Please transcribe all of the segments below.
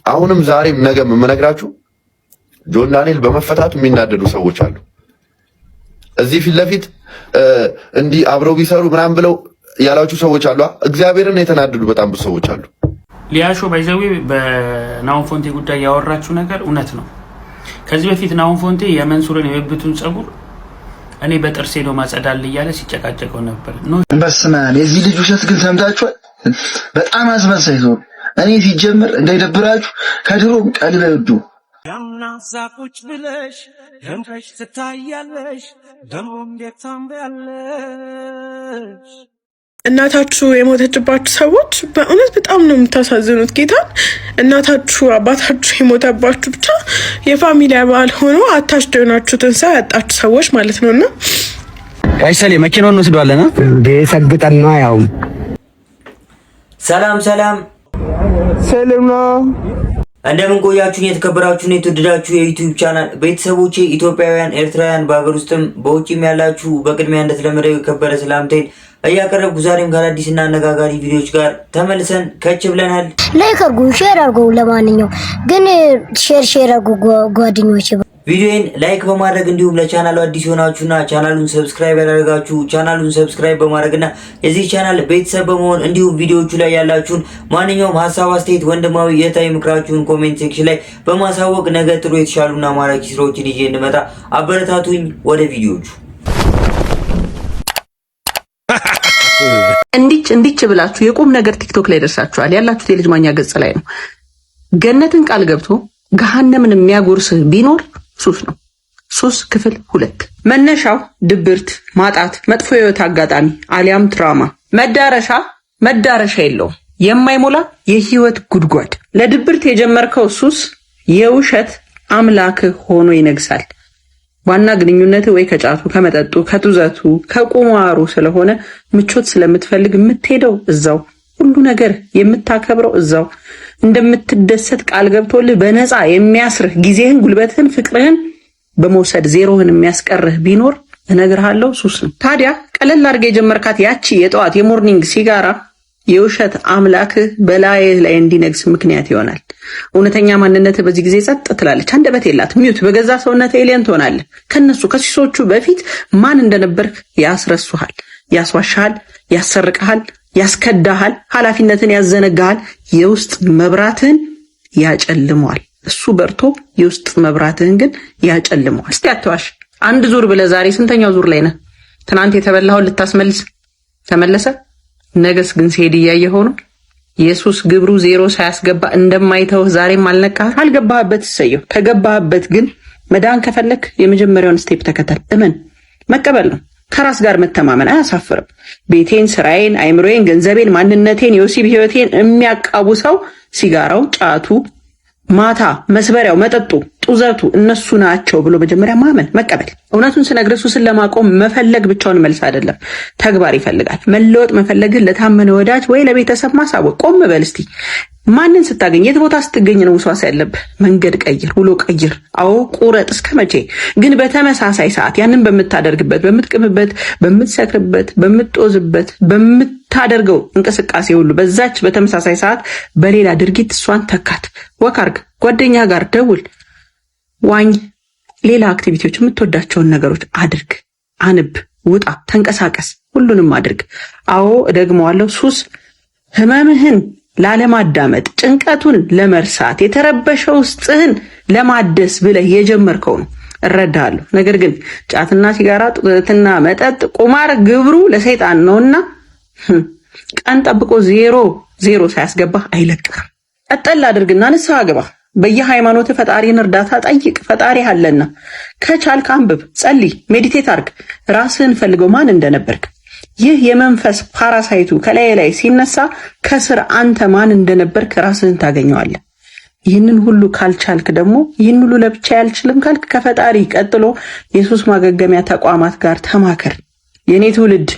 አሁንም ዛሬም ነገም የምነግራችሁ ጆን ዳንኤል በመፈታቱ የሚናደዱ ሰዎች አሉ። እዚህ ፊት ለፊት እንዲህ አብረው ቢሰሩ ምናምን ብለው ያላችሁ ሰዎች አሉ። እግዚአብሔርን የተናደዱ በጣም ብዙ ሰዎች አሉ። ሊያሾ ባይዘዌ በናሆም ፎንቴ ጉዳይ ያወራችሁ ነገር እውነት ነው። ከዚህ በፊት ናሆም ፎንቴ የመንሱርን የብብቱን ጸጉር እኔ በጥርሴ ነው ማጸዳል እያለ ሲጨቃጨቀው ነበር። በስመ አብ የዚህ ልጅ ውሸት ግን ሰምታችኋል። በጣም አስመሳይ ሰው። እኔ ሲጀምር እንዳይደብራችሁ ከድሮም ቀልብ አይወዱ ያምናሳቁጭ ብለሽ ደምቀሽ ትታያለሽ ደሞ እንዴት ታምሪያለሽ። እናታችሁ የሞተችባችሁ ሰዎች በእውነት በጣም ነው የምታሳዝኑት። ጌታን እናታችሁ አባታችሁ የሞተባችሁ ብቻ የፋሚሊ አባል ሆኖ አታችሁት የሆናችሁትን ሰው ያጣችሁ ሰዎች ማለት ነውና አይሰሌ መኪናውን ወስዷልና ሰግጠን ነው ያው። ሰላም ሰላም እንደምን ቆያችሁኝ? የተከበራችሁና የተወደዳችሁ የዩቲዩብ ቻናል ቤተሰቦቼ ኢትዮጵያውያን፣ ኤርትራውያን በሀገር ውስጥም በውጭም ያላችሁ በቅድሚያ እንደተለመደው የከበረ ሰላምታዬን እያቀረብኩ ዛሬም ከአዳዲስና አነጋጋሪ ቪዲዮዎች ጋር ተመልሰን ከች ብለናል። ላይክ አድርጉ፣ ሼር አድርጉ። ለማንኛውም ግን ሼር አድርጉ ጓደኞቼ። ቪዲዮን ላይክ በማድረግ እንዲሁም ለቻናሉ አዲስ ሆናችሁና ቻናሉን ሰብስክራይብ ያደረጋችሁ ቻናሉን ሰብስክራይብ በማድረግና የዚህ ቻናል ቤተሰብ በመሆን እንዲሁም ቪዲዮዎቹ ላይ ያላችሁን ማንኛውም ሐሳብ፣ አስተያየት፣ ወንድማዊ የታይ ምክራችሁን ኮሜንት ሴክሽን ላይ በማሳወቅ ነገ ጥሩ የተሻሉና ማራኪ ስራዎችን ይዤ እንመጣ አበረታቱኝ። ወደ ቪዲዮዎቹ እንዲች ብላችሁ የቁም ነገር ቲክቶክ ላይ ደርሳችኋል። ያላችሁት የልጅ ማኛ ገጽ ላይ ነው። ገነትን ቃል ገብቶ ገሃነምን የሚያጎርስ ቢኖር ሱስ ነው። ሱስ ክፍል 2 መነሻው ድብርት፣ ማጣት፣ መጥፎ የህይወት አጋጣሚ አሊያም ትራማ፣ መዳረሻ የለውም፣ የማይሞላ የህይወት ጉድጓድ። ለድብርት የጀመርከው ሱስ የውሸት አምላክ ሆኖ ይነግሳል። ዋና ግንኙነት ወይ ከጫቱ፣ ከመጠጡ፣ ከጡዘቱ፣ ከቁማሩ ስለሆነ ምቾት ስለምትፈልግ የምትሄደው እዛው፣ ሁሉ ነገር የምታከብረው እዛው፣ እንደምትደሰት ቃል ገብቶልህ በነፃ የሚያስርህ ጊዜህን፣ ጉልበትህን፣ ፍቅርህን በመውሰድ ዜሮህን የሚያስቀርህ ቢኖር እነግርሃለሁ ሱስ ነው። ታዲያ ቀለል አድርገህ የጀመርካት ያቺ የጠዋት የሞርኒንግ ሲጋራ የውሸት አምላክህ በላይህ ላይ እንዲነግስ ምክንያት ይሆናል። እውነተኛ ማንነትህ በዚህ ጊዜ ጸጥ ትላለች። አንደበት የላት ሚዩት፣ በገዛ ሰውነት ኤሊየን ትሆናለህ። ከነሱ ከሲሶቹ በፊት ማን እንደነበርክ ያስረሱሃል፣ ያስዋሻሃል፣ ያሰርቅሃል፣ ያስከዳሃል፣ ኃላፊነትን ያዘነጋሃል፣ የውስጥ መብራትህን ያጨልመዋል። እሱ በርቶ የውስጥ መብራትህን ግን ያጨልመዋል። እስቲ አትዋሽ። አንድ ዙር ብለህ ዛሬ ስንተኛው ዙር ላይ ነህ? ትናንት የተበላኸውን ልታስመልስ ተመለሰ። ነገስ ግን ሲሄድ እያየኸው ነው። ኢየሱስ ግብሩ ዜሮ ሳያስገባ እንደማይተው ዛሬም አልነቃህ። አልገባህበት እሰየው። ከገባህበት ግን መዳን ከፈለክ የመጀመሪያውን ስቴፕ ተከተል። እመን፣ መቀበል ነው። ከራስ ጋር መተማመን አያሳፍርም። ቤቴን፣ ስራዬን፣ አይምሮዬን፣ ገንዘቤን፣ ማንነቴን፣ የወሲብ ህይወቴን የሚያቃውሰው ሲጋራው፣ ጫቱ፣ ማታ መስበሪያው፣ መጠጡ፣ ጡዘቱ እነሱ ናቸው ብሎ መጀመሪያ ማመን፣ መቀበል። እውነቱን ስነግርህ ሱስን ለማቆም መፈለግ ብቻውን መልስ አይደለም፣ ተግባር ይፈልጋል። መለወጥ መፈለግን ለታመነ ወዳጅ ወይ ለቤተሰብ ማሳወቅ። ቆም በል እስቲ። ማንን ስታገኝ፣ የት ቦታ ስትገኝ ነው ውስዋስ ያለብህ? መንገድ ቀይር፣ ውሎ ቀይር። አዎ ቁረጥ። እስከ መቼ ግን? በተመሳሳይ ሰዓት ያንን በምታደርግበት፣ በምትቅምበት፣ በምትሰክርበት፣ በምትጦዝበት፣ በምታደርገው እንቅስቃሴ ሁሉ በዛች በተመሳሳይ ሰዓት በሌላ ድርጊት እሷን ተካት። ወክ አርግ፣ ጓደኛ ጋር ደውል፣ ዋኝ፣ ሌላ አክቲቪቲዎች፣ የምትወዳቸውን ነገሮች አድርግ፣ አንብ፣ ውጣ፣ ተንቀሳቀስ፣ ሁሉንም አድርግ። አዎ እደግመዋለሁ፣ ሱስ ህመምህን ላለማዳመጥ፣ ጭንቀቱን ለመርሳት፣ የተረበሸ ውስጥህን ለማደስ ብለህ የጀመርከው ነው። እረዳለሁ። ነገር ግን ጫትና ሲጋራ፣ ጡትና መጠጥ፣ ቁማር ግብሩ ለሰይጣን ነውና ቀን ጠብቆ ዜሮ ሳያስገባህ አይለቅህም። ቀጠል አድርግና ንስሐ ግባ። በየሃይማኖት ፈጣሪን እርዳታ ጠይቅ። ፈጣሪ አለና ከቻልክ አንብብ፣ ጸልይ፣ ሜዲቴት አርግ። ራስህን ፈልገው ማን እንደነበርክ። ይህ የመንፈስ ፓራሳይቱ ከላይ ላይ ሲነሳ ከስር አንተ ማን እንደነበርክ ራስህን ታገኘዋለህ። ይህንን ሁሉ ካልቻልክ ደግሞ ይህን ሁሉ ለብቻ ያልችልም ካልክ ከፈጣሪ ቀጥሎ የሱስ ማገገሚያ ተቋማት ጋር ተማከር። የኔ ትውልድ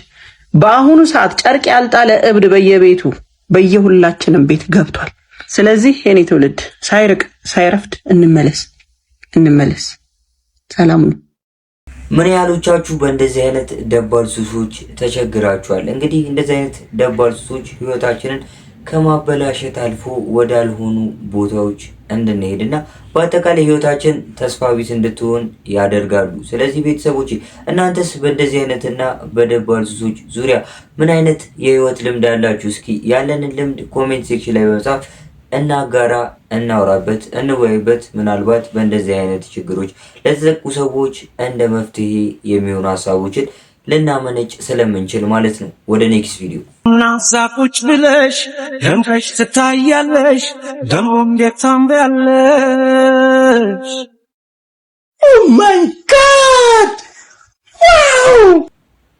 በአሁኑ ሰዓት ጨርቅ ያልጣለ እብድ በየቤቱ በየሁላችንም ቤት ገብቷል። ስለዚህ የኔ ትውልድ ሳይርቅ ሳይረፍድ እንመለስ። ሰላም ነው። ምን ያህሎቻችሁ በእንደዚህ አይነት ደባል ሱሶች ተቸግራችኋል? እንግዲህ እንደዚህ አይነት ደባል ሱሶች ህይወታችንን ከማበላሸት አልፎ ወዳልሆኑ ቦታዎች እንድንሄድና በአጠቃላይ ህይወታችን ተስፋ ቢስ እንድትሆን ያደርጋሉ። ስለዚህ ቤተሰቦች እናንተስ በእንደዚህ አይነትና በደባል ሱሶች ዙሪያ ምን አይነት የህይወት ልምድ አላችሁ? እስኪ ያለንን ልምድ ኮሜንት ሴክሽን ላይ በመጻፍ እናጋራ፣ እናውራበት፣ እንወያይበት። ምናልባት በእንደዚህ አይነት ችግሮች ለተጠቁ ሰዎች እንደ መፍትሄ የሚሆኑ ሀሳቦችን ልናመነጭ ስለምንችል ማለት ነው። ወደ ኔክስት ቪዲዮ ናዛ ቁጭ ብለሽ ደምቀሽ ትታያለሽ፣ ደሞ እንዴት ታምሪያለሽ። ኦ ማይ ጋድ ዋው!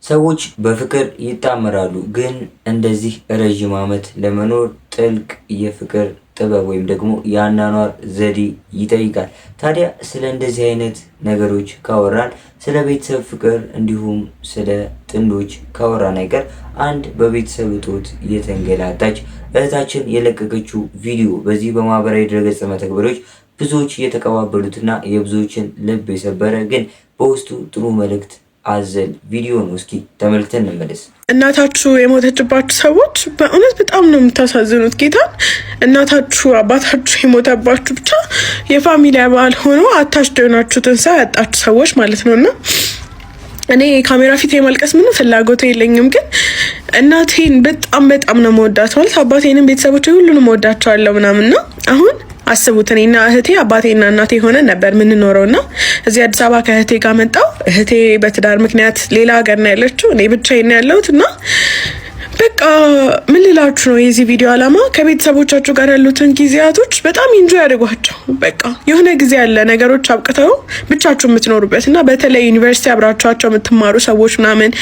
ሰዎች በፍቅር ይጣመራሉ፣ ግን እንደዚህ ረጅም ዓመት ለመኖር ጥልቅ የፍቅር ጥበብ ወይም ደግሞ የአኗኗር ዘዴ ይጠይቃል። ታዲያ ስለ እንደዚህ አይነት ነገሮች ካወራን ስለ ቤተሰብ ፍቅር እንዲሁም ስለ ጥንዶች ካወራን አይቀር አንድ በቤተሰብ እጦት የተንገላታች እህታችን የለቀቀችው ቪዲዮ በዚህ በማህበራዊ ድረገጽ መተግበሪያዎች ብዙዎች የተቀባበሉትና የብዙዎችን ልብ የሰበረ ግን በውስጡ ጥሩ መልእክት አዘል ቪዲዮ ነው። እስኪ ተመልክተን እንመለስ። እናታችሁ የሞተችባችሁ ሰዎች በእውነት በጣም ነው የምታሳዝኑት። ጌታን እናታችሁ አባታችሁ የሞተባችሁ ብቻ የፋሚሊ አባል ሆኖ አታችድ የሆናችሁትን ሰው ያጣችሁ ሰዎች ማለት ነው። እና እኔ ካሜራ ፊት የማልቀስ ምንም ፍላጎት የለኝም፣ ግን እናቴን በጣም በጣም ነው መወዳት ማለት አባቴንም ቤተሰቦች ሁሉንም ወዳቸዋለሁ ምናምን ነው። አሁን አስቡት እኔና እህቴ አባቴና እናቴ ሆነን ነበር የምንኖረው እና እዚህ አዲስ አበባ ከእህቴ ጋር መጣሁ። እህቴ በትዳር ምክንያት ሌላ ሀገር ነው ያለችው፣ እኔ ብቻዬን ነው ያለሁት እና በቃ ምን ልላችሁ ነው የዚህ ቪዲዮ ዓላማ ከቤተሰቦቻችሁ ጋር ያሉትን ጊዜያቶች በጣም ኢንጆይ ያድርጓቸው። በቃ የሆነ ጊዜ ያለ ነገሮች አብቅተው ብቻችሁ የምትኖሩበት እና በተለይ ዩኒቨርሲቲ አብራችኋቸው የምትማሩ ሰዎች ምናምን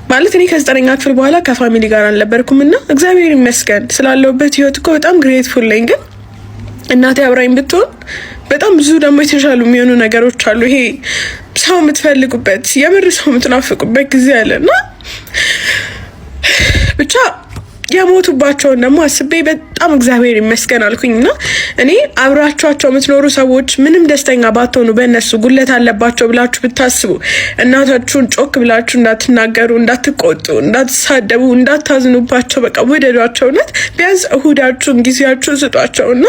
ማለት እኔ ከ9ኛ ክፍል በኋላ ከፋሚሊ ጋር አልነበርኩም እና እግዚአብሔር ይመስገን ስላለሁበት ህይወት እኮ በጣም ግሬትፉል ነኝ። ግን እናቴ አብራኝ ብትሆን በጣም ብዙ ደግሞ የተሻሉ የሚሆኑ ነገሮች አሉ። ይሄ ሰው የምትፈልጉበት የምር ሰው የምትናፍቁበት ጊዜ አለና ብቻ የሞቱባቸውን ደግሞ አስቤ በጣም እግዚአብሔር ይመስገን አልኩኝና እኔ አብራችኋቸው የምትኖሩ ሰዎች ምንም ደስተኛ ባትሆኑ በእነሱ ጉለት አለባቸው ብላችሁ ብታስቡ እናታችሁን ጮክ ብላችሁ እንዳትናገሩ፣ እንዳትቆጡ፣ እንዳትሳደቡ፣ እንዳታዝኑባቸው በቃ ውደዷቸው። እውነት ቢያንስ እሁዳችሁን ጊዜያችሁን ስጧቸውና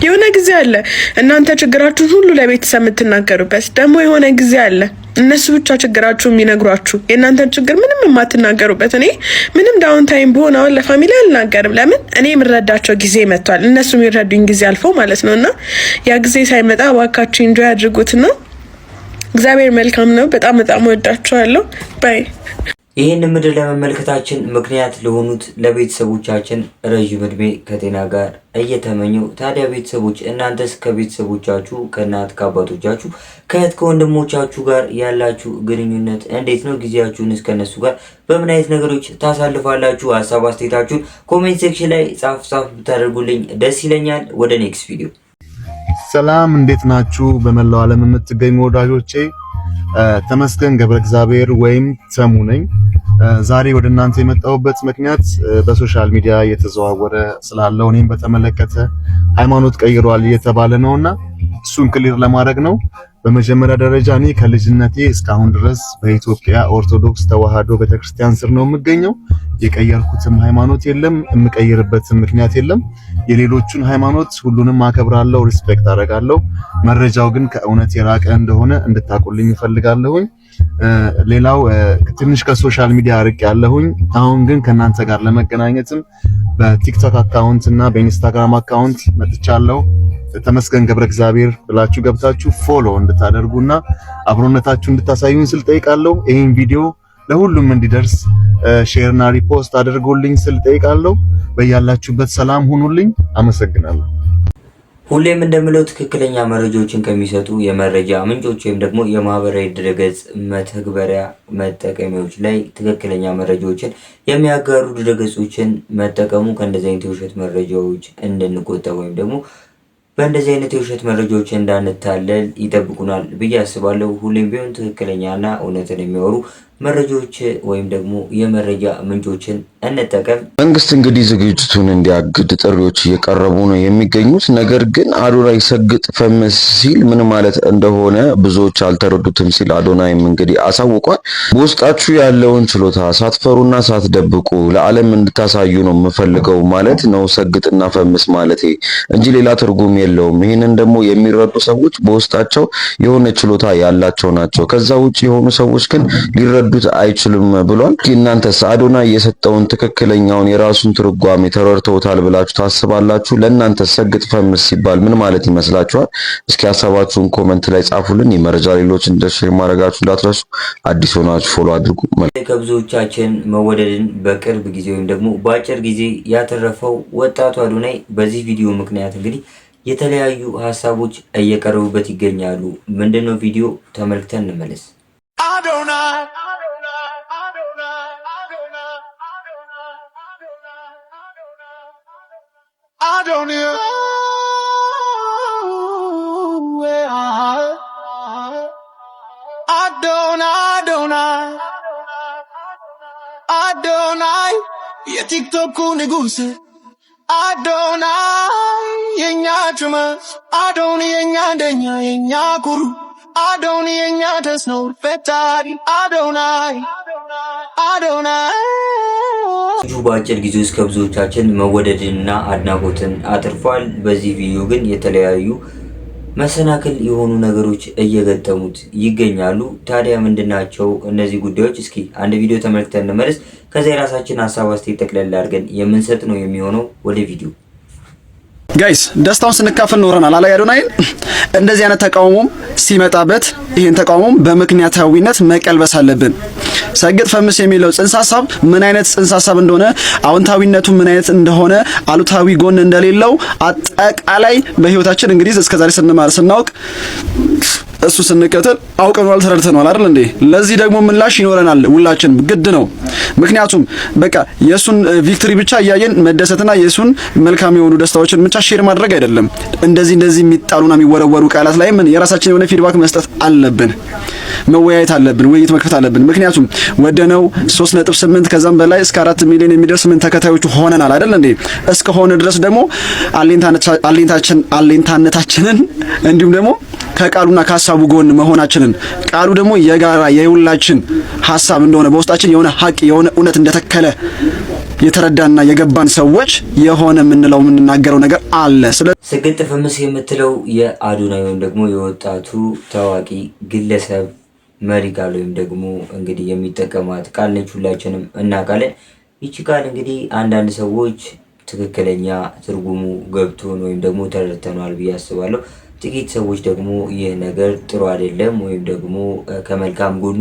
የሆነ ጊዜ አለ እናንተ ችግራችሁን ሁሉ ለቤተሰብ የምትናገሩበት፣ ደግሞ የሆነ ጊዜ አለ እነሱ ብቻ ችግራችሁ የሚነግሯችሁ የእናንተን ችግር ምንም የማትናገሩበት። እኔ ምንም ዳውን ታይም በሆነ አሁን ለፋሚሊ አልናገርም። ለምን እኔ የምረዳቸው ጊዜ መጥቷል፣ እነሱ የሚረዱኝ ጊዜ አልፎ ማለት ነው። እና ያ ጊዜ ሳይመጣ እባካችሁ ኢንጆይ አድርጉት ነው። እግዚአብሔር መልካም ነው። በጣም በጣም ወዳችኋለሁ። ባይ። ይህን ምድር ለመመልከታችን ምክንያት ለሆኑት ለቤተሰቦቻችን ረዥም እድሜ ከጤና ጋር እየተመኘው፣ ታዲያ ቤተሰቦች እናንተስ ከቤተሰቦቻችሁ ከእናት ከአባቶቻችሁ ከእህት ከወንድሞቻችሁ ጋር ያላችሁ ግንኙነት እንዴት ነው? ጊዜያችሁን እስከነሱ ጋር በምን አይነት ነገሮች ታሳልፋላችሁ? ሀሳብ አስተያየታችሁን ኮሜንት ሴክሽን ላይ ጻፍ ብታደርጉልኝ ደስ ይለኛል። ወደ ኔክስት ቪዲዮ። ሰላም፣ እንዴት ናችሁ? በመላው ዓለም የምትገኙ ወዳጆቼ ተመስገን ገብረ እግዚአብሔር ወይም ተሙ ነኝ። ዛሬ ወደ እናንተ የመጣሁበት ምክንያት በሶሻል ሚዲያ እየተዘዋወረ ስላለው እኔም በተመለከተ ሃይማኖት ቀይሯል እየተባለ ነውና እሱን ክሊር ለማድረግ ነው። በመጀመሪያ ደረጃ እኔ ከልጅነቴ እስካሁን ድረስ በኢትዮጵያ ኦርቶዶክስ ተዋህዶ ቤተክርስቲያን ስር ነው የምገኘው። የቀየርኩትም ሃይማኖት የለም፣ የምቀይርበትም ምክንያት የለም። የሌሎቹን ሃይማኖት ሁሉንም አከብራለሁ፣ ሪስፔክት አደርጋለሁ። መረጃው ግን ከእውነት የራቀ እንደሆነ እንድታቁልኝ እፈልጋለሁኝ። ሌላው ትንሽ ከሶሻል ሚዲያ ርቅ ያለሁኝ፣ አሁን ግን ከናንተ ጋር ለመገናኘትም በቲክቶክ አካውንት እና በኢንስታግራም አካውንት መጥቻለሁ። ተመስገን ገብረ እግዚአብሔር ብላችሁ ገብታችሁ ፎሎ እንድታደርጉና አብሮነታችሁ እንድታሳዩን ስል ጠይቃለሁ። ይሄን ቪዲዮ ለሁሉም እንዲደርስ ሼርና ሪፖስት አድርጉልኝ ስል ጠይቃለሁ። በያላችሁበት ሰላም ሁኑልኝ። አመሰግናለሁ። ሁሌም እንደምለው ትክክለኛ መረጃዎችን ከሚሰጡ የመረጃ ምንጮች ወይም ደግሞ የማህበራዊ ድረገጽ መተግበሪያ መጠቀሚያዎች ላይ ትክክለኛ መረጃዎችን የሚያጋሩ ድረገጾችን መጠቀሙ ከእንደዚህ አይነት የውሸት መረጃዎች እንድንቆጠብ ወይም ደግሞ በእንደዚህ አይነት የውሸት መረጃዎች እንዳንታለል ይጠብቁናል ብዬ አስባለሁ። ሁሌም ቢሆን ትክክለኛና እውነትን የሚያወሩ መረጃዎች ወይም ደግሞ የመረጃ ምንጮችን እንጠቀም። መንግስት እንግዲህ ዝግጅቱን እንዲያግድ ጥሪዎች እየቀረቡ ነው የሚገኙት። ነገር ግን አዶናይ ሰግጥ ፈምስ ሲል ምን ማለት እንደሆነ ብዙዎች አልተረዱትም ሲል አዶናይም እንግዲህ አሳውቋል። በውስጣችሁ ያለውን ችሎታ ሳትፈሩና ሳትደብቁ ለዓለም እንድታሳዩ ነው የምፈልገው ማለት ነው ሰግጥና ፈምስ ማለት እንጂ ሌላ ትርጉም የለውም። ይህንን ደግሞ የሚረዱ ሰዎች በውስጣቸው የሆነ ችሎታ ያላቸው ናቸው። ከዛ ውጪ የሆኑ ሰዎች ግን ሊረዱት አይችሉም ብሏል። እናንተስ አዶናይ የሰጠውን ትክክለኛውን የራሱን ትርጓሜ ተረድተውታል ብላችሁ ታስባላችሁ? ለእናንተ ሰግጥ ፈምስ ሲባል ምን ማለት ይመስላችኋል? እስኪ ሀሳባችሁን ኮመንት ላይ ጻፉልን። የመረጃ ሌሎች ሼር ማድረጋችሁ እንዳትረሱ። አዲስ ሆናችሁ ፎሎ አድርጉ። ከብዙዎቻችን መወደድን በቅርብ ጊዜ ወይም ደግሞ በአጭር ጊዜ ያተረፈው ወጣቱ አዶናይ በዚህ ቪዲዮ ምክንያት እንግዲህ የተለያዩ ሀሳቦች እየቀረቡበት ይገኛሉ። ምንድነው ቪዲዮ ተመልክተን እንመለስ። Adonai, የቲክቶኩ ንጉስ አዶናይ የኛ ጩመት አዶን የኛ አንደኛ የኛ ኩሩ አዶን የኛ ተስኖ ፈጣሪ አዶናይ አዶናይ። በአጭር ጊዜ ውስጥ ከብዙዎቻችን መወደድንና አድናቆትን አትርፏል። በዚህ ቪዲዮ ግን የተለያዩ መሰናክል የሆኑ ነገሮች እየገጠሙት ይገኛሉ። ታዲያ ምንድናቸው እነዚህ ጉዳዮች? እስኪ አንድ ቪዲዮ ተመልክተን እንመለስ። ከዛ የራሳችን ሀሳብ አስተያየት ጠቅለል አድርገን የምንሰጥ ነው የሚሆነው። ወደ ቪዲዮ ጋይስ ደስታውን ስንካፈል ኖረናል። አላ አዶናይን እንደዚህ አይነት ተቃውሞም ሲመጣበት ይሄን ተቃውሞም በምክንያታዊነት መቀልበስ አለብን። ሰግጥ ፈምስ የሚለው ጽንሰ ሐሳብ ምን አይነት ጽንሰ ሐሳብ እንደሆነ አዎንታዊነቱ ምን አይነት እንደሆነ አሉታዊ ጎን እንደሌለው አጠቃላይ በህይወታችን እንግዲህ እስከዛሬ ስንማር ስናውቅ እሱ ስንከተል አውቀናል ተረድተናል አይደል እንዴ? ለዚህ ደግሞ ምላሽ ይኖረናል ሁላችንም ግድ ነው። ምክንያቱም በቃ የሱን ቪክቶሪ ብቻ እያየን መደሰትና የሱን መልካም የሆኑ ደስታዎችን ብቻ ሼር ማድረግ አይደለም። እንደዚህ የሚጣሉና የሚወረወሩ ቃላት ላይ ምን የራሳችን የሆነ ፊድባክ መስጠት አለብን። መወያየት አለብን፣ ውይይት መክፈት አለብን። ምክንያቱም ወደነው 3.8 ከዛም በላይ እስከ 4 ሚሊዮን የሚደርስ ምን ተከታዮቹ ሆነናል አይደል እንዴ? እስከሆነ ድረስ ደግሞ አሌንታነታችንን እንዲሁም ደግሞ ከቃሉና ከሐሳቡ ጎን መሆናችንን ቃሉ ደግሞ የጋራ የሁላችን ሐሳብ እንደሆነ በውስጣችን የሆነ ሀቅ የሆነ እውነት እንደተከለ የተረዳና የገባን ሰዎች የሆነ የምንለው የምንናገረው ነገር አለ። ሰግጥ ፈምስ የምትለው የአዶናይ ወይም ደግሞ የወጣቱ ታዋቂ ግለሰብ መሪ ቃል ወይም ደግሞ እንግዲህ የሚጠቀማት ቃል ነች። ሁላችንም እናውቃለን። ይቺ ቃል እንግዲህ አንዳንድ ሰዎች ትክክለኛ ትርጉሙ ገብቶን ወይም ደግሞ ተረድተናል ብዬ አስባለሁ። ጥቂት ሰዎች ደግሞ ይህ ነገር ጥሩ አይደለም ወይም ደግሞ ከመልካም ጎኑ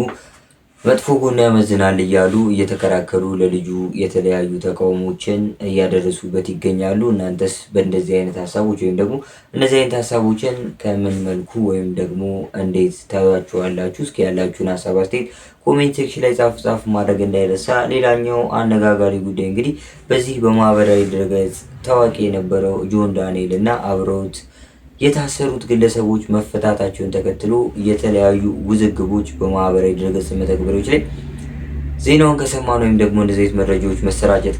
መጥፎ ጎን ያመዝናል እያሉ እየተከራከሩ ለልጁ የተለያዩ ተቃውሞችን እያደረሱበት ይገኛሉ። እናንተስ በእንደዚህ አይነት ሀሳቦች ወይም ደግሞ እነዚህ አይነት ሀሳቦችን ከምን መልኩ ወይም ደግሞ እንዴት ታዩአቸዋላችሁ? እስኪ ያላችሁን ሀሳብ አስተያየት ኮሜንት ሴክሽን ላይ ጻፍ ማድረግ እንዳይረሳ። ሌላኛው አነጋጋሪ ጉዳይ እንግዲህ በዚህ በማህበራዊ ድረገጽ ታዋቂ የነበረው ጆን ዳንኤል እና አብረውት የታሰሩት ግለሰቦች መፈታታቸውን ተከትሎ የተለያዩ ውዝግቦች በማህበራዊ ድረገጽ መተግበሪያዎች ላይ ዜናውን ከሰማን ወይም ደግሞ እንደዚህ መረጃዎች መሰራጨት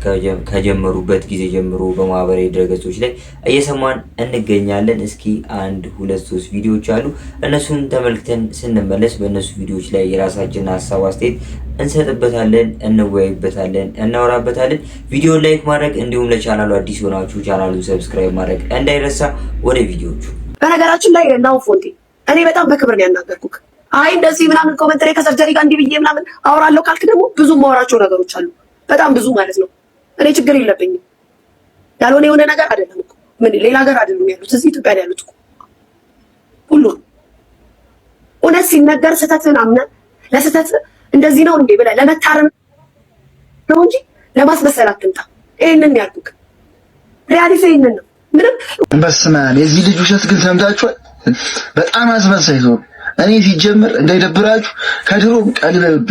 ከጀመሩበት ጊዜ ጀምሮ በማህበራዊ ድረገጾች ላይ እየሰማን እንገኛለን። እስኪ 1 2 3 ቪዲዮዎች አሉ። እነሱን ተመልክተን ስንመለስ በእነሱ ቪዲዮዎች ላይ የራሳችንን ሀሳብ አስተያየት እንሰጥበታለን፣ እንወያይበታለን፣ እናወራበታለን። ቪዲዮን ላይክ ማድረግ እንዲሁም ለቻናሉ አዲስ ሆናችሁ ቻናሉን ሰብስክራይብ ማድረግ እንዳይረሳ። ወደ ቪዲዮቹ። በነገራችን ላይ ናው ፎንቲ እኔ በጣም በክብር ነው ያናገርኩክ። አይ እንደዚህ ምናምን ኮሜንተሪ ከሰርጀሪ ጋር እንዲህ ብዬ ምናምን አወራለሁ ካልክ ደግሞ ብዙ ማወራቸው ነገሮች አሉ፣ በጣም ብዙ ማለት ነው። እኔ ችግር የለብኝም። ያልሆነ የሆነ ነገር አይደለም እኮ ምን ሌላ ሀገር አይደሉም ያሉት፣ እዚህ ኢትዮጵያ ላይ ያሉት እኮ ሁሉ እውነት ሲነገር ስህተትን አምነህ ለስህተት እንደዚህ ነው እንዴ ብለህ ለመታረም ነው እንጂ ለማስመሰል አትምጣ። ይሄንን ያልኩክ ሪያሊቲ ይሄንን ነው። ምንም በስመ አብ የዚህ ልጅ ውሸት ግን ሰምታችኋል። በጣም አስመሳይ ሰው። እኔ ሲጀምር እንዳይደብራችሁ ከድሮም ቀልብ አይወዱ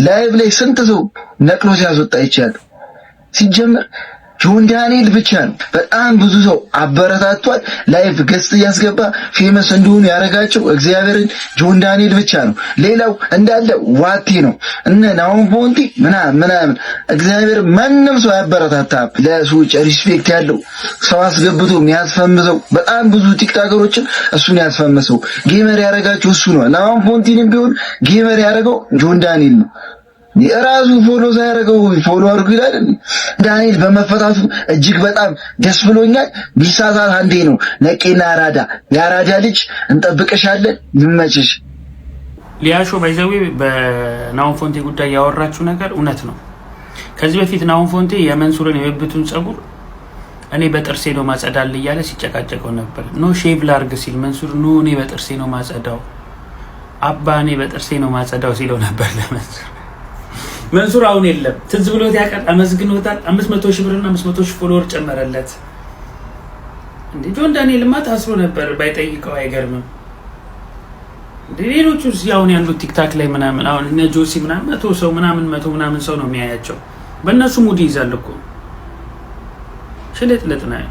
ላይቭ ላይ ስንት ሰው ነቅሎ ሲያስወጣ ይቻላል። ሲጀምር ጆን ዳንኤል ብቻ ነው። በጣም ብዙ ሰው አበረታቷል። ላይፍ ገስት እያስገባ ፌመስ እንዲሆኑ ያደረጋቸው እግዚአብሔርን ጆን ዳንኤል ብቻ ነው። ሌላው እንዳለ ዋቴ ነው። እነ ናሆም ፎንቲ ምናምን እግዚአብሔር ማንም ሰው ያበረታታ። ለሰዎች ሪስፔክት ያለው ሰው አስገብቶ የሚያስፈምሰው በጣም ብዙ ቲክቶከሮችን እሱን ያስፈምሰው ጌመር ያደረጋቸው እሱ ነው። ናሆም ፎንቲንም ቢሆን ጌመር ያደረገው ጆን ዳንኤል ነው። የራሱ ፎሎ ሳያደርገው ፎሎ አድርጉ ይላል። ዳንኤል በመፈታቱ እጅግ በጣም ደስ ብሎኛል። ቢሳሳት አንዴ ነው። ነቄና አራዳ የአራዳ ልጅ እንጠብቅሻለን። ይመችሽ። ሊያሾ ባይዘዌ በናሆም ፎንቴ ጉዳይ ያወራችሁ ነገር እውነት ነው። ከዚህ በፊት ናሆም ፎንቴ የመንሱርን የብብቱን ጸጉር እኔ በጥርሴ ነው ማጸዳል እያለ ሲጨቃጨቀው ነበር። ኖ ሼቭ ላርግ ሲል መንሱር ኖ እኔ በጥርሴ ነው ማጸዳው፣ አባ እኔ በጥርሴ ነው ማጸዳው ሲለው ነበር ለመንሱር። መንሱር አሁን የለም፣ ትዝ ብሎት ያውቃል፣ አመስግኖታል። 500 ሺህ ብርና 500 ሺህ ፎሎወር ጨመረለት። እንዴ ጆን ዳንኤልማ ታስሮ ነበር ባይጠይቀው አይገርምም። እንዴ ሌሎቹ አሁን ያሉት ቲክታክ ላይ ምናምን አሁን እነ ጆሲ ምናምን 100 ሰው ምናምን ሰው ነው የሚያያቸው። በእነሱ ሙድ ይዛል እኮ ሽልጥልጥ ነው።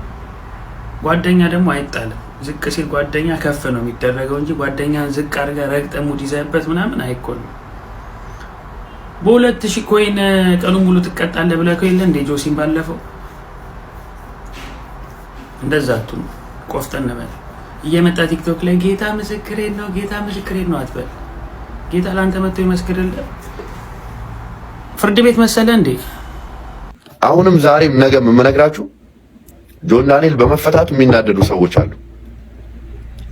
ጓደኛ ደግሞ አይጣልም። ዝቅ ሲል ጓደኛ ከፍ ነው የሚደረገው እንጂ ጓደኛን ዝቅ አድርገህ ረግጠህ ሙድ ይዘህበት ምናምን አይኮንም። በ2000 ኮይን ቀኑን ሙሉ ትቀጣለህ ብለህ ከሆነ እንደ ጆሲን ባለፈው እንደዛ አትሁን። ቆፍጠን በል። እየመጣ ቲክቶክ ላይ ጌታ ምስክሬን ነው አትበል። ጌታ ላንተ መጥቶ ይመስክርልህ። ፍርድ ቤት መሰለ እንዴ? አሁንም ዛሬም ነገም የምነግራችሁ ጆን ዳንኤል በመፈታቱ የሚናደዱ ሰዎች አሉ።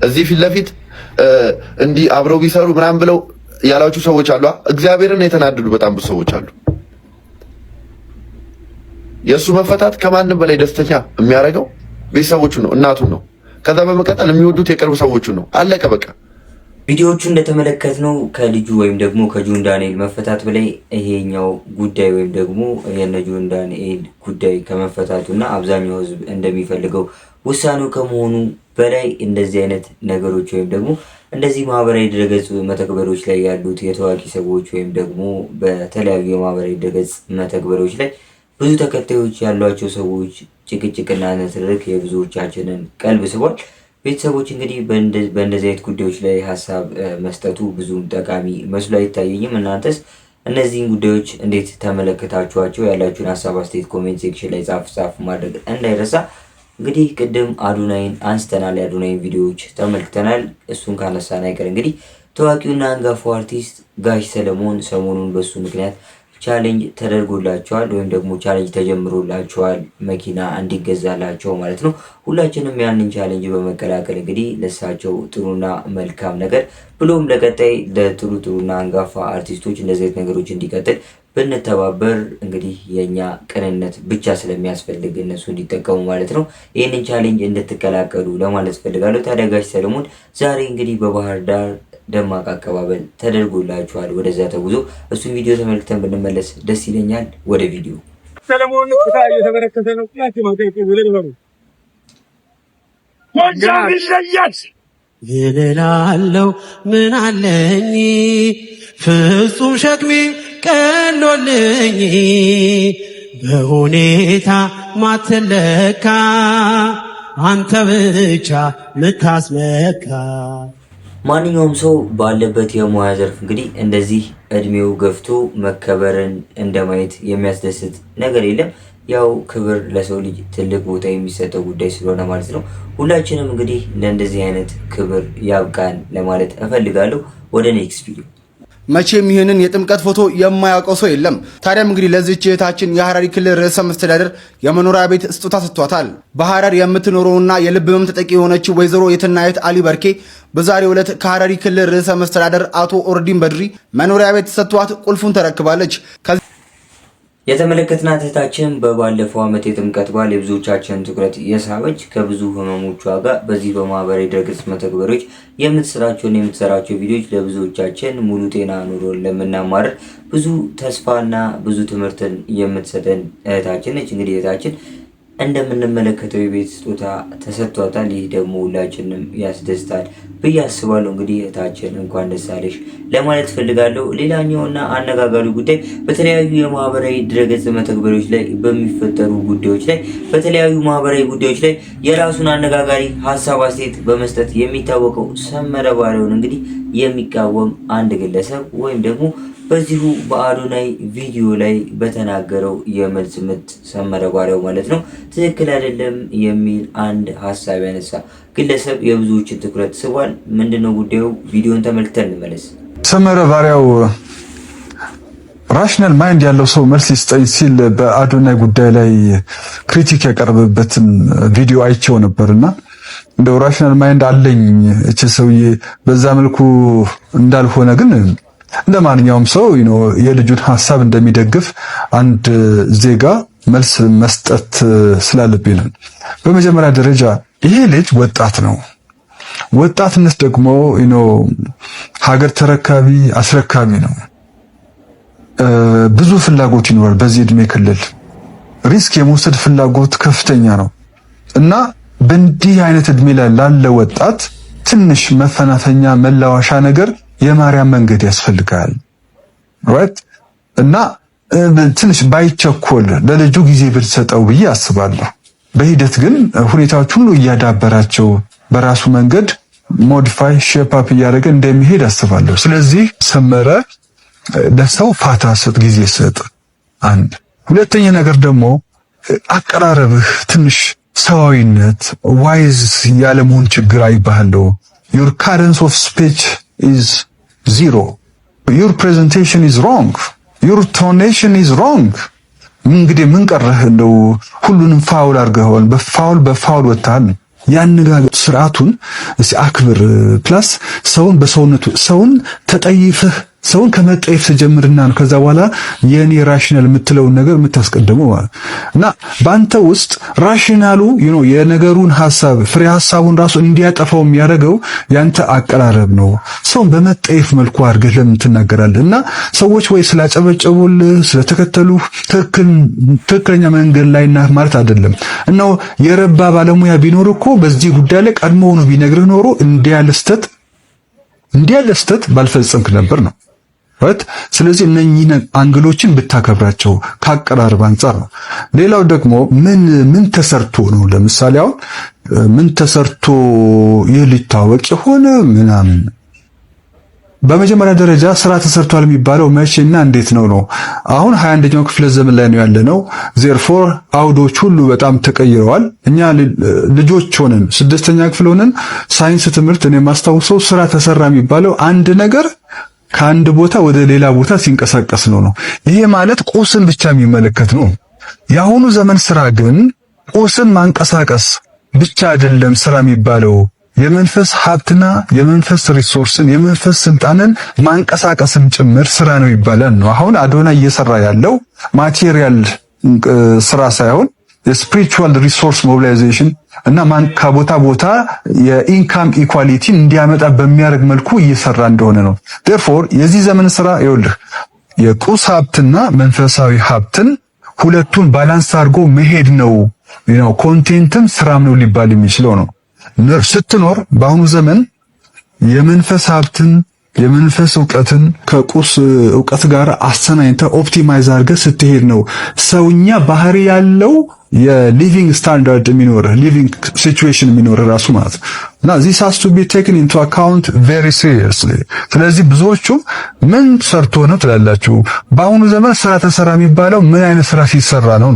እዚህ ፊት ለፊት እንዲህ አብረው ቢሰሩ ምናምን ብለው ያላችሁ ሰዎች አሉ። እግዚአብሔርን የተናደዱ በጣም ብዙ ሰዎች አሉ። የእሱ መፈታት ከማንም በላይ ደስተኛ የሚያደርገው ቤተሰቦቹ ነው፣ እናቱ ነው። ከዛ በመቀጠል የሚወዱት የቅርብ ሰዎቹ ነው። አለቀ በቃ። ቪዲዮዎቹ እንደተመለከትነው ከልጁ ወይም ደግሞ ከጆን ዳንኤል መፈታት በላይ ይሄኛው ጉዳይ ወይም ደግሞ የነ ጆን ዳንኤል ጉዳይ ከመፈታቱና አብዛኛው ሕዝብ እንደሚፈልገው ውሳኔው ከመሆኑ በላይ እንደዚህ አይነት ነገሮች ወይም ደግሞ እንደዚህ ማህበራዊ ድረገጽ መተግበሮች ላይ ያሉት የታዋቂ ሰዎች ወይም ደግሞ በተለያዩ የማህበራዊ ድረገጽ መተግበሮች ላይ ብዙ ተከታዮች ያሏቸው ሰዎች ጭቅጭቅና ንትርክ የብዙዎቻችንን ቀልብ ስቧል። ቤተሰቦች እንግዲህ በእንደዚህ አይነት ጉዳዮች ላይ ሀሳብ መስጠቱ ብዙም ጠቃሚ መስሎ አይታየኝም። እናንተስ እነዚህን ጉዳዮች እንዴት ተመለከታችኋቸው? ያላችሁን ሀሳብ አስተያየት ኮሜንት ሴክሽን ላይ ጻፍ ማድረግ እንዳይረሳ። እንግዲህ ቅድም አዶናይን አንስተናል፣ የአዶናይን ቪዲዮዎች ተመልክተናል። እሱን ካነሳን አይቀር እንግዲህ ታዋቂውና አንጋፋው አርቲስት ጋሽ ሰለሞን ሰሞኑን በሱ ምክንያት ቻሌንጅ ተደርጎላቸዋል ወይም ደግሞ ቻሌንጅ ተጀምሮላቸዋል፣ መኪና እንዲገዛላቸው ማለት ነው። ሁላችንም ያንን ቻሌንጅ በመቀላቀል እንግዲህ ለሳቸው ጥሩና መልካም ነገር ብሎም ለቀጣይ ለጥሩና አንጋፋ አርቲስቶች እንደዚህ አይነት ነገሮች እንዲቀጥል ብንተባበር እንግዲህ የኛ ቅንነት ብቻ ስለሚያስፈልግ እነሱ እንዲጠቀሙ ማለት ነው። ይህንን ቻሌንጅ እንድትቀላቀሉ ለማለት ፈልጋለሁ። ታዲያ ጋሽ ሰለሞን ዛሬ እንግዲህ በባህር ዳር ደማቅ አቀባበል ተደርጎላችኋል። ወደዛ ተጉዞ እሱን ቪዲዮ ተመልክተን ብንመለስ ደስ ይለኛል። ወደ ቪዲዮ ሰለሞን ኩታ እየተበረከተ ነው። ይልላለው ምን አለኝ ፍጹም ሸክሜ ቀሎልኝ በሁኔታ ማትለካ አንተ ብቻ ምታስመካ። ማንኛውም ሰው ባለበት የሙያ ዘርፍ እንግዲህ እንደዚህ እድሜው ገፍቶ መከበርን እንደማየት የሚያስደስት ነገር የለም። ያው ክብር ለሰው ልጅ ትልቅ ቦታ የሚሰጠው ጉዳይ ስለሆነ ማለት ነው። ሁላችንም እንግዲህ ለእንደዚህ አይነት ክብር ያብቃን ለማለት እፈልጋለሁ። ወደ ኔክስት ቪዲዮ። መቼም ይህንን የጥምቀት ፎቶ የማያውቀው ሰው የለም። ታዲያም እንግዲህ ለዚህች እህታችን የሐረሪ ክልል ርዕሰ መስተዳደር የመኖሪያ ቤት ስጦታ ሰጥቷታል። በሐረር የምትኖረውና የልብ ህመም ተጠቂ የሆነችው ወይዘሮ የትናየት አሊ በርኬ በዛሬው ዕለት ከሐረሪ ክልል ርዕሰ መስተዳደር አቶ ኦርዲን በድሪ መኖሪያ ቤት ሰጥቷት ቁልፉን ተረክባለች። የተመለከትናት እህታችን በባለፈው ዓመት የጥምቀት በዓል የብዙዎቻችንን ትኩረት የሳበች ከብዙ ህመሞቿ ጋር በዚህ በማህበራዊ ድረገጽ መተግበሪያዎች የምትሰራቸው ቪዲዮዎች ለብዙዎቻችን ሙሉ ጤና ኑሮን ለምናማርር ብዙ ተስፋና ብዙ ትምህርትን የምትሰጠን እህታችን ነች። እንግዲህ እህታችን እንደምንመለከተው የቤት ስጦታ ተሰጥቷታል። ይህ ደግሞ ሁላችንም ያስደስታል ብዬ አስባለሁ። እንግዲህ እህታችን እንኳን ደስ አለሽ ለማለት ፈልጋለሁ። ሌላኛውና አነጋጋሪ ጉዳይ በተለያዩ የማህበራዊ ድረገጽ መተግበሪያዎች ላይ በሚፈጠሩ ጉዳዮች ላይ የራሱን አነጋጋሪ ሀሳብ አስተያየት በመስጠት የሚታወቀው ሰመረ ባሪያውን እንግዲህ የሚቃወም አንድ ግለሰብ ወይም ደግሞ በዚሁ በአዶናይ ቪዲዮ ላይ በተናገረው የመልስ ምት ሰመረ ባሪያው ማለት ነው ትክክል አይደለም የሚል አንድ ሀሳብ ያነሳ ግለሰብ የብዙዎችን ትኩረት ስቧል። ምንድነው ጉዳዩ? ቪዲዮን ተመልክተን እንመለስ። ሰመረ ባሪያው ራሽናል ማይንድ ያለው ሰው መልስ ይስጠኝ ሲል በአዶናይ ጉዳይ ላይ ክሪቲክ ያቀረበበትን ቪዲዮ አይቼው ነበርና እንደው ራሽናል ማይንድ አለኝ እቺ ሰውዬ በዛ መልኩ እንዳልሆነ ግን እንደማንኛውም ሰው የልጁን ሐሳብ እንደሚደግፍ አንድ ዜጋ መልስ መስጠት ስላለብኝ ነው። በመጀመሪያ ደረጃ ይሄ ልጅ ወጣት ነው። ወጣትነት ደግሞ ሀገር ተረካቢ አስረካቢ ነው። ብዙ ፍላጎት ይኖራል። በዚህ እድሜ ክልል ሪስክ የመውሰድ ፍላጎት ከፍተኛ ነው እና በእንዲህ አይነት እድሜ ላይ ላለ ወጣት ትንሽ መፈናፈኛ መላወሻ ነገር የማርያም መንገድ ያስፈልጋል right እና ትንሽ ባይቸኮል ለልጁ ጊዜ ብትሰጠው ብዬ አስባለሁ። በሂደት ግን ሁኔታዎች ሁሉ እያዳበራቸው በራሱ መንገድ ሞዲፋይ ሼፕ አፕ እያደረገ እንደሚሄድ አስባለሁ። ስለዚህ ሰመረ ለሰው ፋታ ሰጥ፣ ጊዜ ሰጥ። አንድ ሁለተኛ ነገር ደግሞ አቀራረብህ ትንሽ ሰዋዊነት ዋይዝ ያለመሆን ችግር አይባለው። your cadence of speech is zero, your presentation is wrong, your tonation is wrong። እንግዲህ ምን ቀረህ? እንደው ሁሉንም ፋውል አድርገዋል። በፋውል ወጣል። ያነጋገር ስርዓቱን አክብር። ፕላስ ሰውን በሰውነቱ ሰውን ተጠይፈህ ሰውን ከመጠየፍ ተጀምርና ነው ከዛ በኋላ የኔ ራሽናል የምትለውን ነገር የምታስቀድመው እና በአንተ ውስጥ ራሽናሉ የነገሩን ሐሳብ ፍሬ ሐሳቡን ራሱ እንዲያጠፋው የሚያደርገው ያንተ አቀራረብ ነው። ሰውን በመጠየፍ መልኩ አድርገህ ለምን ትናገራለህ? እና ሰዎች ወይ ስላጨበጨቡልህ ስለተከተሉ ትክክለኛ መንገድ ላይ ማለት አይደለም። እና የረባ ባለሙያ ቢኖር እኮ በዚህ ጉዳይ ላይ ቀድሞውኑ ቢነግርህ ኖሮ እንዲያለ ስተት ባልፈጸምክ ነበር ነው። ስለዚህ እነኚህ አንግሎችን ብታከብራቸው ካቀራረብ አንፃር ነው። ሌላው ደግሞ ምን ተሰርቶ ነው? ለምሳሌ አሁን ምን ተሰርቶ ይህ ሊታወቅ የሆነ ምናምን። በመጀመሪያ ደረጃ ስራ ተሰርቷል የሚባለው መቼና እንዴት ነው? አሁን 21ኛው ክፍለ ዘመን ላይ ነው ያለነው። therefore አውዶች ሁሉ በጣም ተቀይረዋል። እኛ ልጆች ሆነን 6ኛ ክፍል ሆነን ሳይንስ ትምህርት እኔ ማስታውሰው ስራ ተሰራ የሚባለው አንድ ነገር ከአንድ ቦታ ወደ ሌላ ቦታ ሲንቀሳቀስ ነው። ይሄ ማለት ቁስን ብቻ የሚመለከት ነው። የአሁኑ ዘመን ስራ ግን ቁስን ማንቀሳቀስ ብቻ አይደለም ስራ የሚባለው፣ የመንፈስ ሀብትና የመንፈስ ሪሶርስን የመንፈስ ስልጣንን ማንቀሳቀስም ጭምር ስራ ነው ይባላል ነው። አሁን አዶናይ እየሰራ ያለው ማቴሪያል ስራ ሳይሆን የስፒሪቹዋል ሪሶርስ ሞቢላይዜሽን እና ከቦታ ቦታ የኢንካም ኢኳሊቲ እንዲያመጣ በሚያደርግ መልኩ እየሰራ እንደሆነ ነው። therefore የዚህ ዘመን ስራ ይኸውልህ የቁስ ሀብትና መንፈሳዊ ሀብትን ሁለቱን ባላንስ አድርጎ መሄድ ነው። ኮንቴንትም ስራም ነው ሊባል የሚችለው ነው። ስትኖር በአሁኑ ዘመን የመንፈስ ሀብትን የመንፈስ ዕውቀትን ከቁስ ዕውቀት ጋር አሰናኝተ ኦፕቲማይዝ አድርገህ ስትሄድ ነው ሰውኛ ባህሪ ያለው የሊቪንግ ስታንዳርድ የሚኖር ሊቪንግ ሲቹዌሽን የሚኖር ራሱ ማለት ነው። እና this has to be taken into account very seriously። ስለዚህ ብዙዎቹ ምን ሰርቶ ነው ትላላችሁ? በአሁኑ ዘመን ስራ ተሰራ የሚባለው ምን አይነት ስራ ሲሰራ ነው?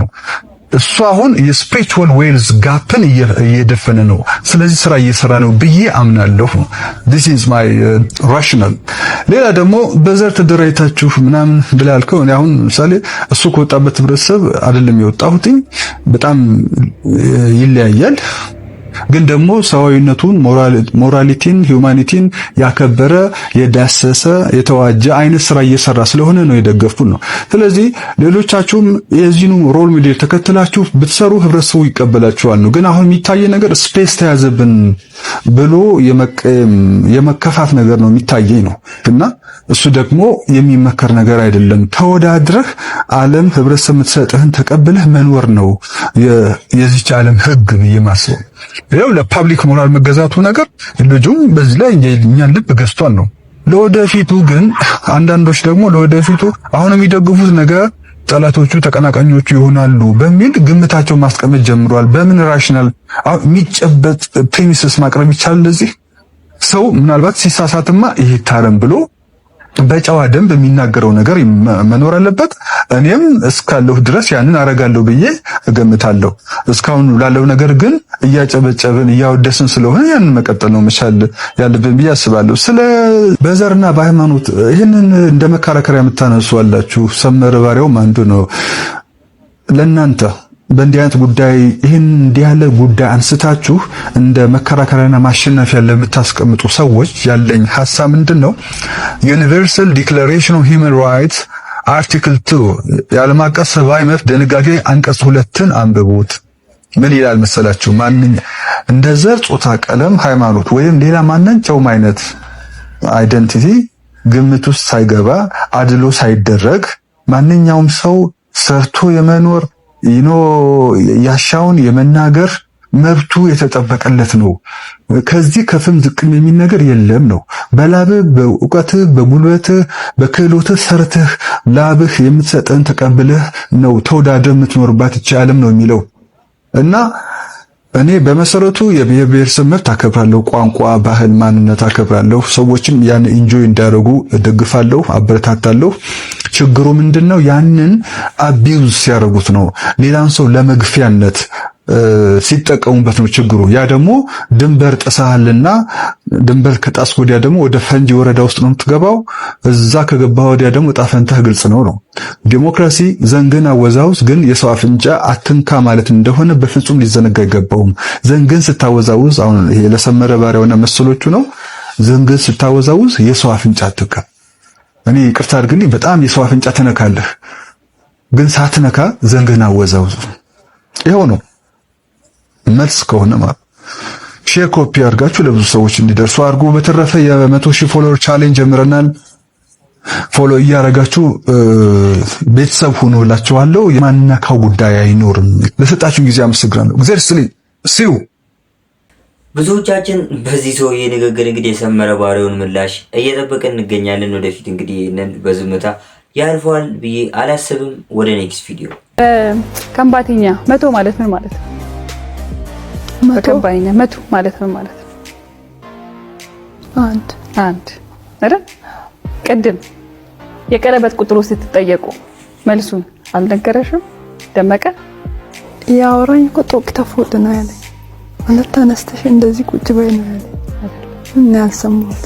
እሱ አሁን የስፒሪቹዋል ዌልዝ ጋፕን እየደፈነ ነው። ስለዚህ ስራ እየሰራ ነው ብዬ አምናለሁ። this is my rational። ሌላ ደግሞ በዘር ተደራጅታችሁ ምናምን ብላልከው እኔ አሁን ምሳሌ እሱ ከወጣበት ህብረተሰብ አይደለም የወጣሁትኝ፣ በጣም ይለያያል። ግን ደግሞ ሰዋዊነቱን ሞራሊቲን ሂዩማኒቲን ያከበረ የዳሰሰ የተዋጀ አይነት ስራ እየሰራ ስለሆነ ነው የደገፍኩት ነው። ስለዚህ ሌሎቻችሁም የዚህኑ ሮል ሞዴል ተከትላችሁ ብትሰሩ ህብረተሰቡ ይቀበላችኋል ነው። ግን አሁን የሚታየ ነገር ስፔስ ተያዘብን ብሎ የመከፋት ነገር ነው የሚታየኝ ነው እና እሱ ደግሞ የሚመከር ነገር አይደለም። ተወዳድረህ ዓለም ህብረተሰብ የምትሰጥህን ተቀብለህ መኖር ነው የዚች ዓለም ህግ ብዬ ማስበው። ይኸው ለፓብሊክ ሞራል መገዛቱ ነገር ልጁም በዚህ ላይ እኛን ልብ ገዝቷል ነው። ለወደፊቱ ግን አንዳንዶች ደግሞ ለወደፊቱ አሁን የሚደግፉት ነገር ጠላቶቹ ተቀናቃኞቹ ይሆናሉ በሚል ግምታቸው ማስቀመጥ ጀምሯል። በምን ራሽናል የሚጨበጥ ፕሪሚስስ ማቅረብ ይቻላል? ለዚህ ሰው ምናልባት ሲሳሳትማ ይሄ ታረም ብሎ በጨዋ ደንብ የሚናገረው ነገር መኖር አለበት። እኔም እስካለሁ ድረስ ያንን አረጋለሁ ብዬ እገምታለሁ። እስካሁን ላለው ነገር ግን እያጨበጨብን እያወደስን ስለሆነ ያንን መቀጠል ነው መቻል ያለብን ብዬ አስባለሁ። ስለ በዘርና በሃይማኖት ይህንን እንደ መከራከሪያ የምታነሱ አላችሁ። ሰመረ ባሪያውም አንዱ ነው። ለእናንተ በእንዲህ አይነት ጉዳይ ይህን እንዲህ ያለ ጉዳይ አንስታችሁ እንደ መከራከሪያና ማሸነፊያ ለምታስቀምጡ ሰዎች ያለኝ ሐሳብ ምንድነው? ዩኒቨርሳል ዲክላሬሽን ኦፍ ሂውማን ራይትስ አርቲክል 2 የዓለም አቀፍ ሰብአዊ መብት ድንጋጌ አንቀጽ 2ን አንብቡት። ምን ይላል መሰላችሁ? እንደ ዘር፣ ጾታ፣ ቀለም፣ ሃይማኖት ወይም ሌላ ማንኛውም አይነት አይደንቲቲ ግምት ውስጥ ሳይገባ አድሎ ሳይደረግ ማንኛውም ሰው ሰርቶ የመኖር ያሻውን የመናገር መብቱ የተጠበቀለት ነው። ከዚህ ከፍም ዝቅም የሚል ነገር የለም ነው። በላብህ፣ በእውቀትህ፣ በጉልበትህ፣ በክህሎትህ ሰርተህ ላብህ የምትሰጠን ተቀብለህ ነው ተወዳድረህ የምትኖርባት ይህች ዓለም ነው የሚለው እና እኔ በመሰረቱ የብሔረሰብ መብት አከብራለሁ። ቋንቋ፣ ባህል፣ ማንነት አከብራለሁ። ሰዎችም ያን ኢንጆይ እንዲያደርጉ ደግፋለሁ፣ አበረታታለሁ። ችግሩ ምንድነው? ያንን አቢዩዝ ሲያደርጉት ነው። ሌላን ሰው ለመግፊያነት ሲጠቀሙበት ነው ችግሩ። ያ ደግሞ ድንበር ጥሰሃልና ድንበር ከጣስክ ወዲያ ደግሞ ወደ ፈንጂ ወረዳ ውስጥ ነው የምትገባው። እዛ ከገባህ ወዲያ ደግሞ ዕጣ ፈንታህ ግልጽ ነው። ዲሞክራሲ ዘንግን አወዛውዝ ግን የሰው አፍንጫ አትንካ ማለት እንደሆነ በፍጹም ሊዘነጋ አይገባውም። ዘንግን ስታወዛውዝ አሁን ይሄ ለሰመረ ባሪያውና መሰሎቹ ነው። ዘንግን ስታወዛውዝ የሰው አፍንጫ አትንካ። እኔ ይቅርታ አድርግልኝ፣ በጣም የሰው አፍንጫ ትነካለህ፣ ግን ሳትነካ ዘንግን አወዛውዝ። ይሄው ነው መልስ ከሆነ ማለት ሼር ኮፒ አድርጋችሁ ለብዙ ሰዎች እንዲደርሱ አድርጉ። በተረፈ የ100,000 ፎሎወር ቻሌንጅ ጀምረናል። ፎሎ እያደረጋችሁ ቤተሰብ ሁኑላችኋለሁ። የማንነካው ጉዳይ አይኖርም። ለሰጣችሁን ጊዜ አመሰግናለሁ። እግዚአብሔር ይስጥልኝ። ሲዩ ብዙዎቻችን በዚህ ሰውዬ ንግግር እንግዲህ የሰመረ ባሪያውን ምላሽ እየጠበቅን እንገኛለን። ወደፊት እንግዲህ ይህንን በዝምታ ያልፈዋል ብዬ አላስብም። ወደ ኔክስት ቪዲዮ። ከምባተኛ 100 ማለት ምን ማለት ነው? በከባይኛ 100 ማለት ምን ማለት ነው? አንድ አይደል? ቅድም የቀለበት ቁጥሩ ስትጠየቁ መልሱን አልነገረሽም? ደመቀ ያወራኝ እኮ ጦቅ ተፎድ ነው ያለኝ። ማለት ተነስተሽ እንደዚህ ቁጭ በይ ነው ያለኝ። እና ያልሰማሁት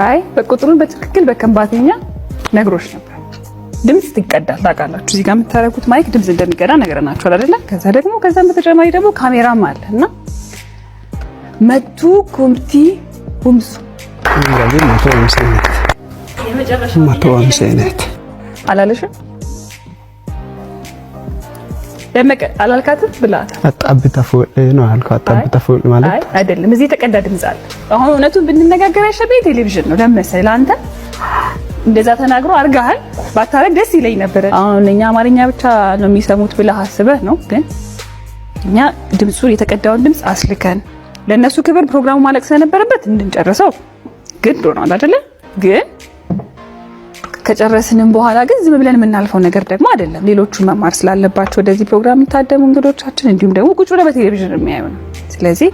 አይ በቁጥሩን በትክክል በከምባተኛ ነግሮሽ ነበር። ድምጽ ይቀዳል ታውቃላችሁ። እዚህ ጋር የምታረጉት ማይክ ድምጽ እንደሚቀዳ ነገርናችኋል አይደለ? ከዛም በተጨማሪ ደግሞ ካሜራም አለ እና መቱ ኩምቲ ሁምሱ እንግዲህ መቶ አምስት አላለሽም? ደመቀ አላልካትም ብላት አጣብታ ፎል ነው አልኳት። አጣብታ ፎል ማለት አይደለም። እዚህ የተቀዳ ድምጽ አለ። አሁን እውነቱን ብንነጋገር አይሻልም? ቴሌቪዥን ነው ለምሳሌ ለአንተ እንደዛ ተናግሮ አርጋሃል ባታረግ ደስ ይለኝ ነበር። አሁን እኛ አማርኛ ብቻ ነው የሚሰሙት ብለህ አስበህ ነው። ግን እኛ ድምጹን የተቀዳውን ድምጽ አስልከን ለነሱ ክብር ፕሮግራሙ ማለቅ ስለነበረበት እንድንጨርሰው ግድ ሆኗል አይደለ? ግን ከጨረስንም በኋላ ግን ዝም ብለን የምናልፈው ነገር ደግሞ አይደለም። ሌሎቹ መማር ስላለባቸው ወደዚህ ፕሮግራም የሚታደሙ እንግዶቻችን እንዲሁም ደግሞ ቁጭ ብለው በቴሌቪዥን የሚያዩ ነው። ስለዚህ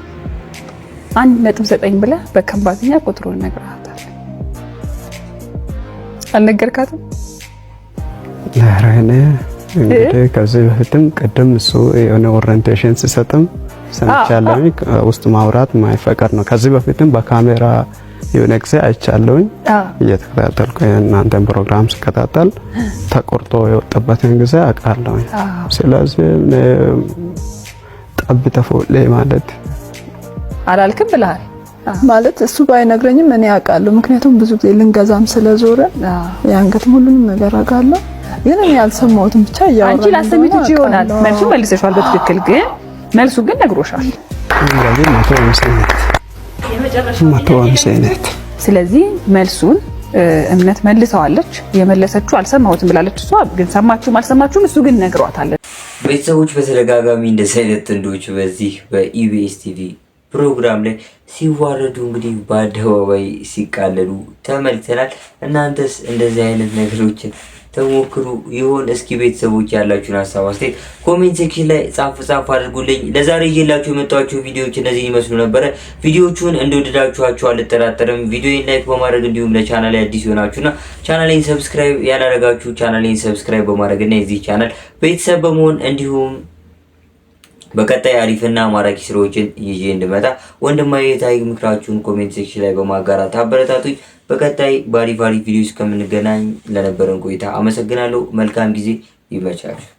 1.9 ብለህ በከምባተኛ ቁጥሩን ነግረሃታል። አልነገርካትም? ለራኔ እንግዲህ ከዚህ በፊትም ቅድም እሱ የሆነ ኦሪንቴሽን ሲሰጥም ሰምቻለሁ። ውስጥ ማውራት ማይፈቀድ ነው። ከዚህ በፊትም በካሜራ የሆነ ጊዜ አይቻለሁኝ እየተከታተልኩ የእናንተን ፕሮግራም ስከታተል ተቆርጦ የወጣበትን ጊዜ አውቃለሁኝ። ስለዚህ ጠብ ተፎሌ ማለት አላልክም ብለሃል ማለት እሱ ባይነግረኝም እኔ አውቃለሁ። ምክንያቱም ብዙ ጊዜ ልንገዛም ስለዞረ የአንገትም ሁሉንም ነገር አውቃለሁ። ግን እኔ አልሰማሁትም ብቻ እያወራን አንቺ ላሰሚቱች ይሆናል መልሱ መልሰሻል በትክክል ግን መልሱ ግን ነግሮሻል። እንግዲህ 150 ነት ስለዚህ መልሱን እምነት መልሰዋለች። የመለሰችው አልሰማሁትም ብላለች። እሷ ግን ሰማችሁም አልሰማችሁም እሱ ግን ነግሯታል። ቤተሰቦች በተደጋጋሚ እንደዚህ አይነት ጥንዶች በዚህ በኢቢኤስ ቲቪ ፕሮግራም ላይ ሲዋረዱ እንግዲህ በአደባባይ ሲቃለሉ ተመልክተናል። እናንተስ እንደዚህ አይነት ነገሮችን ተሞክሩ ይሆን? እስኪ ቤተሰቦች ያላችሁን ሀሳብ አስተያየት ኮሜንት ሴክሽን ላይ ጻፍ አድርጉልኝ። ለዛሬ ይዤላችሁ የመጣኋቸው ቪዲዮዎች እነዚህ ይመስሉ ነበረ። ቪዲዮቹን እንደወደዳችኋቸው አልጠራጠርም። ቪዲዮን ላይክ በማድረግ እንዲሁም ለቻናሌ አዲስ ሆናችሁና ቻናሌን ሰብስክራይብ ያላደረጋችሁ ቻናሌን ሰብስክራይብ በማድረግና የዚህ ቻናል ቤተሰብ በመሆን እንዲሁም በቀጣይ አሪፍና ማራኪ ስራዎችን ይዤ እንድመጣ ወንድማዊ የታይ ምክራችሁን ኮሜንት ሴክሽን ላይ በማጋራት አበረታቱኝ። በቀጣይ ባሪፍ ቪዲዮስ ከምንገናኝ ለነበረን ቆይታ አመሰግናለሁ። መልካም ጊዜ ይመቻችሁ።